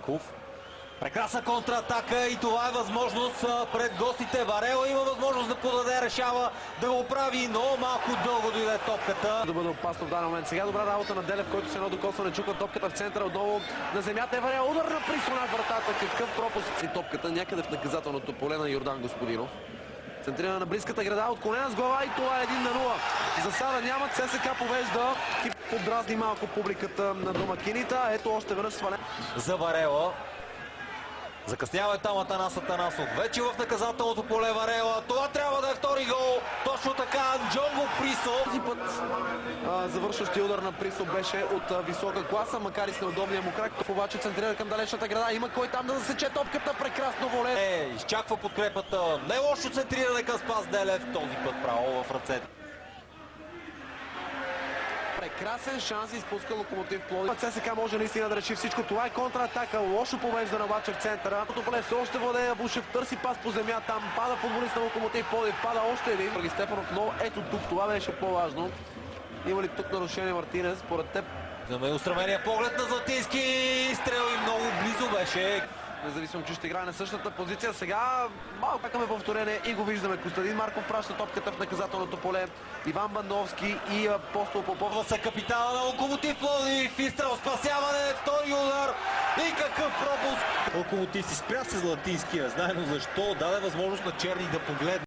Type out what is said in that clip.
Еленков. Прекрасна контратака и това е възможност пред гостите. Варела има възможност да подаде, решава да го прави, но малко дълго дойде топката. Да бъде опасно в даден момент. Сега добра работа на Делев, който се едно докосване чука топката в центъра, отново на земята е Варела. Удар на Присо над вратата. Какъв пропуск. И топката някъде в наказателното поле на Йордан Господинов. Центрирана на близката града, отклонена с глава и това е 1-0. Засада нямат, ССК повежда и подразни малко публиката на домакините. Ето още веднъж свален. За Варела. Закъснява там Атанас Атанасов. Вече в наказателното поле Варела. Това трябва да е втори гол. Точно така, Джонго Присо. Този път завършващия удар на Присо беше от висока класа, макар и с неудобния му крак. Обаче центрира към далечната града. Има кой там да засече топката. Прекрасно воле. Изчаква подкрепата. Не лошо центриране към Спас Делев. Този път право в ръцете. Прекрасен шанс, изпуска Локомотив Пловдив. ЦСКА може наистина да реши всичко. Това е контратака. Лошо повежда Бачев в центъра. Поле все още владее Бушев. Търси пас по земя. Там пада футболист на Локомотив Пловдив. Пада още един. Георги Стефанов, но ето тук това беше по-важно. Има ли тук нарушение, Мартинес? Според теб? Имаме устремения поглед на Златински. Стрел и много близо беше. Независимо, че ще играе на същата позиция. Сега малко чакаме повторение и го виждаме. Костадин Марков праща топката в наказателното поле. Иван Бандовски и Апостол Попов са капитана на Локомотив Пловдив. Изстрел, спасяване, втори удар. И какъв пропуск! Локомотив си спря се Златинския. Знаено защо даде възможност на Черни да погледне.